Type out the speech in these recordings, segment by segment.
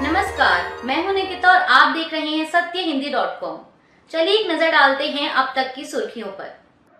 नमस्कार, मैं हूं निकिता और आप देख रहे हैं सत्यहिंदी.com। चलिए एक नजर डालते हैं अब तक की सुर्खियों पर।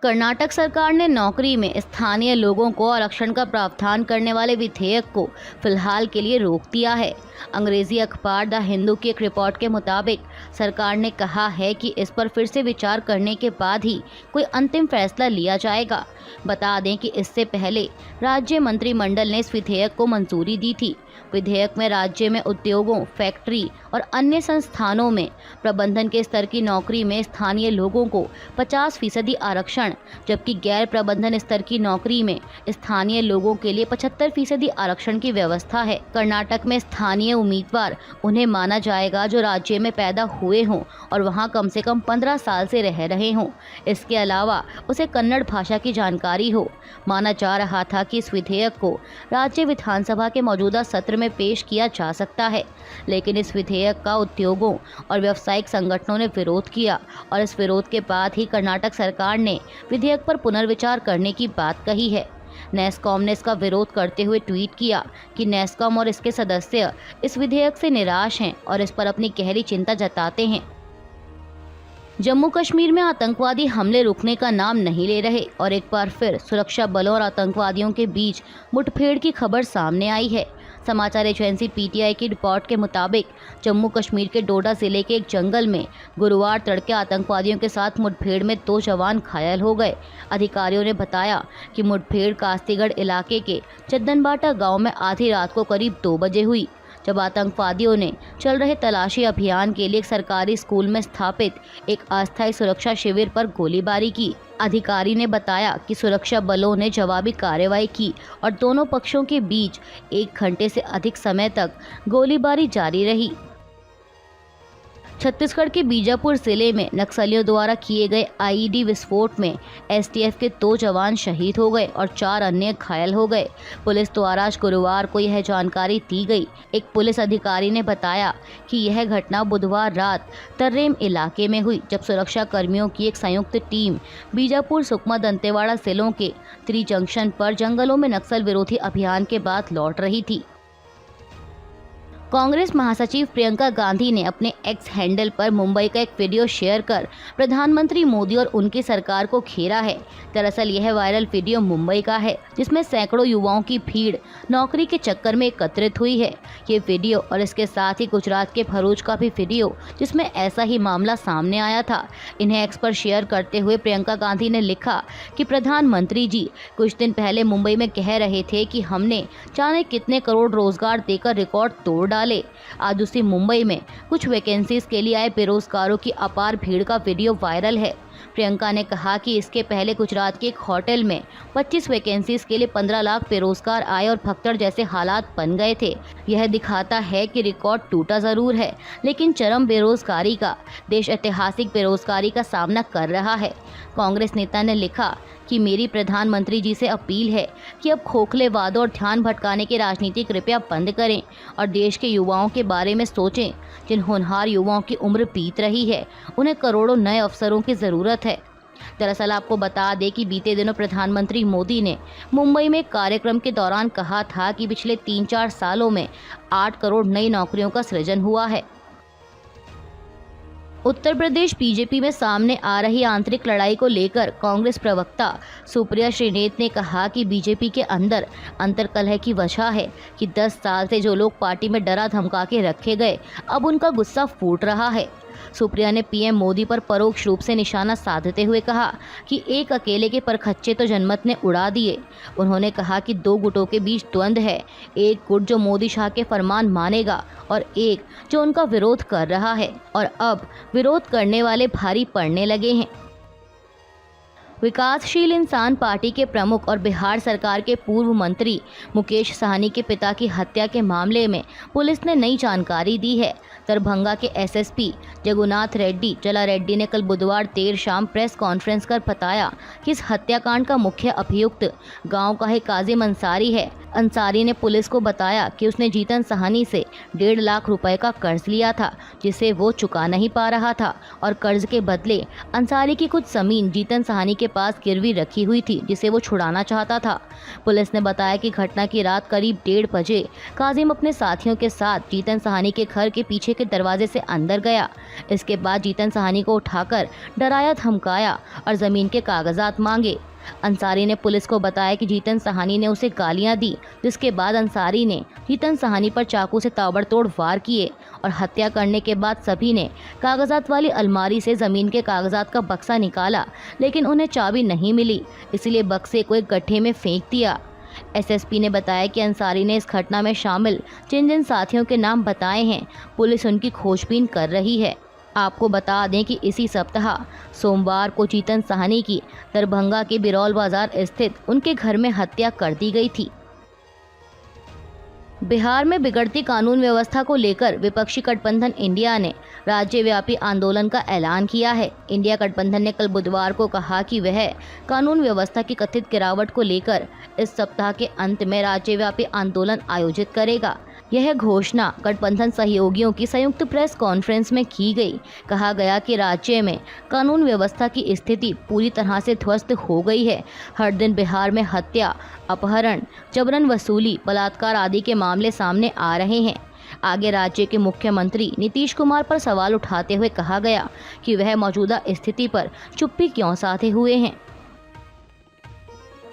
कर्नाटक सरकार ने नौकरी में स्थानीय लोगों को आरक्षण का प्रावधान करने वाले विधेयक को फिलहाल के लिए रोक दिया है। अंग्रेजी अखबार द हिंदू की एक रिपोर्ट के मुताबिक सरकार ने कहा है कि इस पर फिर से विचार करने के बाद ही कोई अंतिम फैसला लिया जाएगा। बता दें कि इससे पहले राज्य मंत्रिमंडल ने इस विधेयक को मंजूरी दी थी। विधेयक में राज्य में उद्योगों, फैक्ट्री और अन्य संस्थानों में प्रबंधन के स्तर की नौकरी में स्थानीय लोगों को 50% आरक्षण, जबकि गैर प्रबंधन स्तर की नौकरी में स्थानीय लोगों के लिए 75% आरक्षण की व्यवस्था है। कर्नाटक में स्थानीय उम्मीदवार उन्हें माना जाएगा जो राज्य में पैदा हुए हों और वहां कम से कम 15 साल से रह रहे हों। इसके अलावा उसे कन्नड़ भाषा की जानकारी हो। माना जा रहा था कि इस विधेयक को राज्य विधानसभा के मौजूदा सत्र में पेश किया जा सकता है, लेकिन इस विधेयक का उद्योगों और व्यावसायिक संगठनों ने विरोध किया और इस विरोध के बाद ही कर्नाटक सरकार ने विधेयक पर पुनर्विचार करने की बात कही है। नेस्कॉम ने इसका विरोध करते हुए ट्वीट किया कि नेस्कॉम और इसके सदस्य इस विधेयक से निराश हैं और इस पर अपनी गहरी चिंता जताते हैं। जम्मू कश्मीर में आतंकवादी हमले रुकने का नाम नहीं ले रहे और एक बार फिर सुरक्षा बलों और आतंकवादियों के बीच मुठभेड़ की खबर सामने आई है। समाचार एजेंसी पीटीआई की रिपोर्ट के मुताबिक जम्मू कश्मीर के डोडा जिले के एक जंगल में गुरुवार तड़के आतंकवादियों के साथ मुठभेड़ में 2 जवान घायल हो गए। अधिकारियों ने बताया कि मुठभेड़ कास्तीगढ़ इलाके के चद्दनबाटा गांव में आधी रात को करीब 2 बजे हुई, जब आतंकवादियों ने चल रहे तलाशी अभियान के लिए एक सरकारी स्कूल में स्थापित एक अस्थायी सुरक्षा शिविर पर गोलीबारी की। अधिकारी ने बताया कि सुरक्षा बलों ने जवाबी कार्रवाई की और दोनों पक्षों के बीच 1 घंटे से अधिक समय तक गोलीबारी जारी रही। छत्तीसगढ़ के बीजापुर जिले में नक्सलियों द्वारा किए गए आईईडी विस्फोट में एसटीएफ के 2 जवान शहीद हो गए और 4 अन्य घायल हो गए। पुलिस द्वारा आज गुरुवार को यह जानकारी दी गई। एक पुलिस अधिकारी ने बताया कि यह घटना बुधवार रात तर्रेम इलाके में हुई, जब सुरक्षा कर्मियों की एक संयुक्त टीम बीजापुर, सुकमा, दंतेवाड़ा जिलों के त्रि जंक्शन पर जंगलों में नक्सल विरोधी अभियान के बाद लौट रही थी। कांग्रेस महासचिव प्रियंका गांधी ने अपने एक्स हैंडल पर मुंबई का एक वीडियो शेयर कर प्रधानमंत्री मोदी और उनकी सरकार को घेरा है। दरअसल यह वायरल वीडियो मुंबई का है, जिसमें सैकड़ों युवाओं की भीड़ नौकरी के चक्कर में एकत्रित हुई है। ये वीडियो और इसके साथ ही गुजरात के भरूच का भी वीडियो, जिसमें ऐसा ही मामला सामने आया था। इन्हें एक्स पर शेयर करते हुए प्रियंका गांधी ने लिखा कि प्रधानमंत्री जी कुछ दिन पहले मुंबई में कह रहे थे कि हमने जाने कितने करोड़ रोजगार देकर रिकॉर्ड तोड़ डाले। आज उसी मुंबई में कुछ वैकेंसीज के लिए आए बेरोजगारों की अपार भीड़ का वीडियो वायरल है। प्रियंका ने कहा कि इसके पहले गुजरात के एक होटल में 25 वैकेंसीज के लिए 15 लाख बेरोजगार आए और भगदड़ जैसे हालात बन गए थे। यह दिखाता है कि रिकॉर्ड टूटा जरूर है, लेकिन चरम बेरोजगारी का देश ऐतिहासिक बेरोजगारी का सामना कर रहा है। कांग्रेस नेता ने लिखा कि मेरी प्रधानमंत्री जी से अपील है कि अब खोखले वादों और ध्यान भटकाने की राजनीति कृपया बंद करें और देश के युवाओं के बारे में सोचें। जिन होनहार युवाओं की उम्र बीत रही है, उन्हें करोड़ों नए अवसरों की ज़रूरत है। दरअसल आपको बता दें कि बीते दिनों प्रधानमंत्री मोदी ने मुंबई में एक कार्यक्रम के दौरान कहा था कि पिछले 3-4 सालों में 8 करोड़ नई नौकरियों का सृजन हुआ है। उत्तर प्रदेश बीजेपी में सामने आ रही आंतरिक लड़ाई को लेकर कांग्रेस प्रवक्ता सुप्रिया श्रीनेत ने कहा कि बीजेपी के अंदर अंतर्कलह की वजह है कि 10 साल से जो लोग पार्टी में डरा धमका के रखे गए, अब उनका गुस्सा फूट रहा है। सुप्रिया ने पीएम मोदी पर परोक्ष रूप से निशाना साधते हुए कहा कि एक अकेले के परखच्चे तो जनमत ने उड़ा दिए। उन्होंने कहा कि 2 गुटों के बीच द्वंद्व है, एक गुट जो मोदी शाह के फरमान मानेगा और एक जो उनका विरोध कर रहा है, और अब विरोध करने वाले भारी पड़ने लगे हैं। विकासशील इंसान पार्टी के प्रमुख और बिहार सरकार के पूर्व मंत्री मुकेश सहनी के पिता की हत्या के मामले में पुलिस ने नई जानकारी दी है। दरभंगा के एसएसपी जगुनाथ रेड्डी चला रेड्डी ने कल बुधवार देर शाम प्रेस कॉन्फ्रेंस कर बताया कि इस हत्याकांड का मुख्य अभियुक्त गांव का ही काजिम अंसारी है। अंसारी ने पुलिस को बताया कि उसने जीतन सहनी से 1.5 लाख रुपए का कर्ज लिया था, जिसे वो चुका नहीं पा रहा था, और कर्ज के बदले अंसारी की कुछ जमीन जीतन सहनी के पास गिरवी रखी हुई थी जिसे वो छुड़ाना चाहता था। पुलिस ने बताया कि घटना की रात करीब 1:30 बजे काजिम अपने साथियों के साथ जीतन साहनी के घर के पीछे के दरवाजे से अंदर गया। इसके बाद जीतन साहनी को उठाकर डराया, धमकाया और जमीन के कागजात मांगे। अंसारी ने पुलिस को बताया कि जीतन साहनी ने उसे गालियां दी, जिसके बाद अंसारी ने जीतन साहनी पर चाकू से ताबड़तोड़ वार किए और हत्या करने के बाद सभी ने कागजात वाली अलमारी से जमीन के कागजात का बक्सा निकाला, लेकिन उन्हें चाबी नहीं मिली, इसलिए बक्से को एक गड्ढे में फेंक दिया। एसएसपी ने बताया कि अंसारी ने इस घटना में शामिल जिन जिन साथियों के नाम बताए हैं, पुलिस उनकी खोजबीन कर रही है। आपको बता दें कि इसी सप्ताह सोमवार को जीतन साहनी की दरभंगा के बिरौल बाजार स्थित उनके घर में हत्या कर दी गई थी। बिहार में बिगड़ती कानून व्यवस्था को लेकर विपक्षी गठबंधन इंडिया ने राज्यव्यापी आंदोलन का ऐलान किया है। इंडिया गठबंधन ने कल बुधवार को कहा कि वह कानून व्यवस्था की कथित गिरावट को लेकर इस सप्ताह के अंत में राज्यव्यापी आंदोलन आयोजित करेगा। यह घोषणा गठबंधन सहयोगियों की संयुक्त प्रेस कॉन्फ्रेंस में की गई। कहा गया कि राज्य में कानून व्यवस्था की स्थिति पूरी तरह से ध्वस्त हो गई है। हर दिन बिहार में हत्या, अपहरण, जबरन वसूली, बलात्कार आदि के मामले सामने आ रहे हैं। आगे राज्य के मुख्यमंत्री नीतीश कुमार पर सवाल उठाते हुए कहा गया कि वह मौजूदा स्थिति पर चुप्पी क्यों साधे हुए हैं।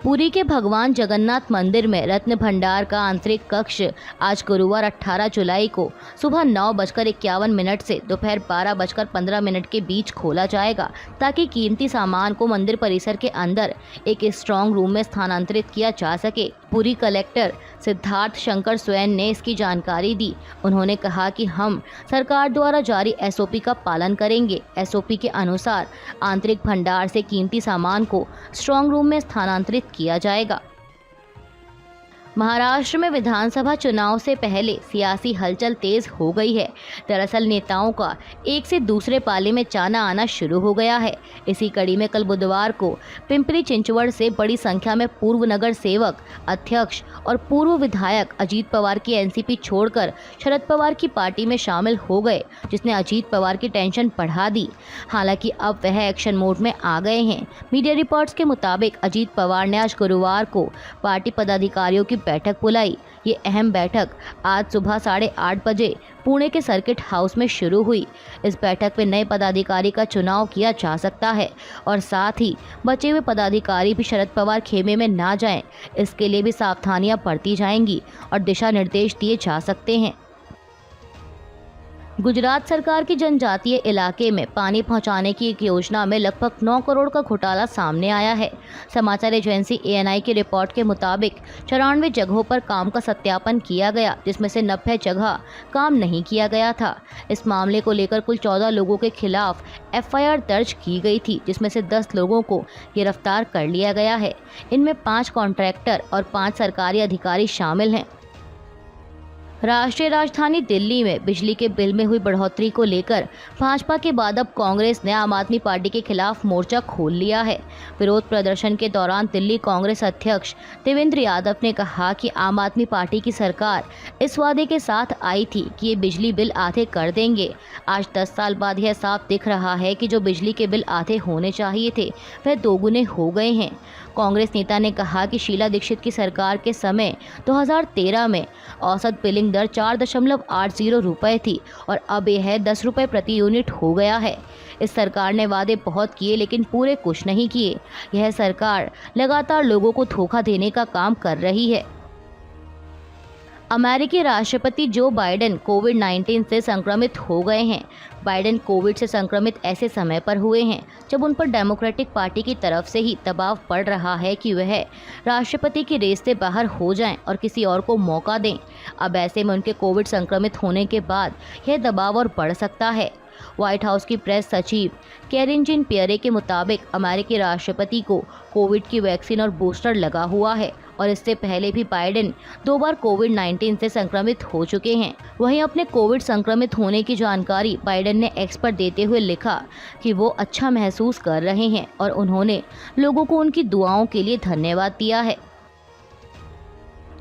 पुरी के भगवान जगन्नाथ मंदिर में रत्न भंडार का आंतरिक कक्ष आज गुरुवार 18 जुलाई को सुबह 9:51 से दोपहर 12:15 के बीच खोला जाएगा, ताकि कीमती सामान को मंदिर परिसर के अंदर एक स्ट्रांग रूम में स्थानांतरित किया जा सके। पुरी कलेक्टर सिद्धार्थ शंकर स्वयं ने इसकी जानकारी दी। उन्होंने कहा कि हम सरकार द्वारा जारी एसओपी का पालन करेंगे। एसओपी के अनुसार आंतरिक भंडार से कीमती सामान को स्ट्रांग रूम में स्थानांतरित किया जाएगा। महाराष्ट्र में विधानसभा चुनाव से पहले सियासी हलचल तेज हो गई है। दरअसल नेताओं का एक से दूसरे पाले में जाना आना शुरू हो गया है। इसी कड़ी में कल बुधवार को पिंपरी चिंचवड़ से बड़ी संख्या में पूर्व नगर सेवक, अध्यक्ष और पूर्व विधायक अजीत पवार की एनसीपी छोड़कर शरद पवार की पार्टी में शामिल हो गए, जिसने अजीत पवार की टेंशन बढ़ा दी। हालांकि अब वह एक्शन मोड में आ गए हैं। मीडिया रिपोर्ट्स के मुताबिक अजीत पवार ने आज गुरुवार को पार्टी पदाधिकारियों की बैठक बुलाई। ये अहम बैठक आज सुबह 8:30 बजे पुणे के सर्किट हाउस में शुरू हुई। इस बैठक में नए पदाधिकारी का चुनाव किया जा सकता है और साथ ही बचे हुए पदाधिकारी भी शरद पवार खेमे में ना जाएं, इसके लिए भी सावधानियां बरती जाएंगी और दिशा निर्देश दिए जा सकते हैं। गुजरात सरकार की जनजातीय इलाके में पानी पहुंचाने की एक योजना में लगभग 9 करोड़ का घोटाला सामने आया है। समाचार एजेंसी एएनआई की रिपोर्ट के मुताबिक 94 जगहों पर काम का सत्यापन किया गया, जिसमें से 90 जगह काम नहीं किया गया था। इस मामले को लेकर कुल 14 लोगों के खिलाफ एफआईआर दर्ज की गई थी, जिसमें से 10 लोगों को गिरफ्तार कर लिया गया है। इनमें 5 कॉन्ट्रैक्टर और 5 सरकारी अधिकारी शामिल हैं। राष्ट्रीय राजधानी दिल्ली में बिजली के बिल में हुई बढ़ोतरी को लेकर भाजपा के बाद अब कांग्रेस ने आम आदमी पार्टी के खिलाफ मोर्चा खोल लिया है। विरोध प्रदर्शन के दौरान दिल्ली कांग्रेस अध्यक्ष देवेंद्र यादव ने कहा कि आम आदमी पार्टी की सरकार इस वादे के साथ आई थी कि ये बिजली बिल आधे कर देंगे। आज 10 साल बाद यह साफ दिख रहा है कि जो बिजली के बिल आधे होने चाहिए थे वह दोगुने हो गए हैं। कांग्रेस नेता ने कहा कि शीला दीक्षित की सरकार के समय 2013 में औसत बिलिंग दर 4.80 रुपये थी और अब यह 10 रुपये प्रति यूनिट हो गया है। इस सरकार ने वादे बहुत किए लेकिन पूरे कुछ नहीं किए। यह सरकार लगातार लोगों को धोखा देने का काम कर रही है। अमेरिकी राष्ट्रपति जो बाइडेन कोविड-19 से संक्रमित हो गए हैं। बाइडेन कोविड से संक्रमित ऐसे समय पर हुए हैं जब उन पर डेमोक्रेटिक पार्टी की तरफ से ही दबाव पड़ रहा है कि वह राष्ट्रपति की रेस से बाहर हो जाएं और किसी और को मौका दें। अब ऐसे में उनके कोविड संक्रमित होने के बाद यह दबाव और बढ़ सकता है। व्हाइट हाउस की प्रेस सचिव कैरिन जिन पियरे के मुताबिक अमेरिकी राष्ट्रपति को कोविड की वैक्सीन और बूस्टर लगा हुआ है और इससे पहले भी बाइडेन 2 बार कोविड-19 से संक्रमित हो चुके हैं। वहीं अपने कोविड संक्रमित होने की जानकारी बाइडेन ने एक्स पर देते हुए लिखा कि वो अच्छा महसूस कर रहे हैं और उन्होंने लोगों को उनकी दुआओं के लिए धन्यवाद दिया है।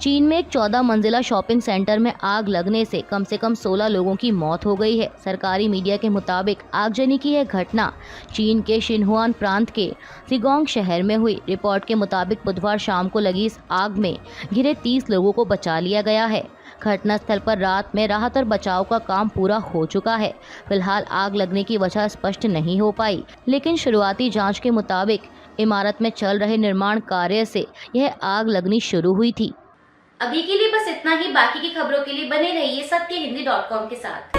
चीन में एक 14 मंजिला शॉपिंग सेंटर में आग लगने से कम 16 लोगों की मौत हो गई है। सरकारी मीडिया के मुताबिक आगजनी की यह घटना चीन के शिनहुआन प्रांत के सिगोंग शहर में हुई। रिपोर्ट के मुताबिक बुधवार शाम को लगी इस आग में घिरे 30 लोगों को बचा लिया गया है। घटनास्थल पर रात में राहत और बचाव का काम पूरा हो चुका है। फिलहाल आग लगने की वजह स्पष्ट नहीं हो पाई, लेकिन शुरुआती जांच के मुताबिक इमारत में चल रहे निर्माण कार्य से यह आग लगनी शुरू हुई थी। अभी के लिए बस इतना ही। बाकी की खबरों के लिए बने रहिए सत्यहिंदी.com के साथ।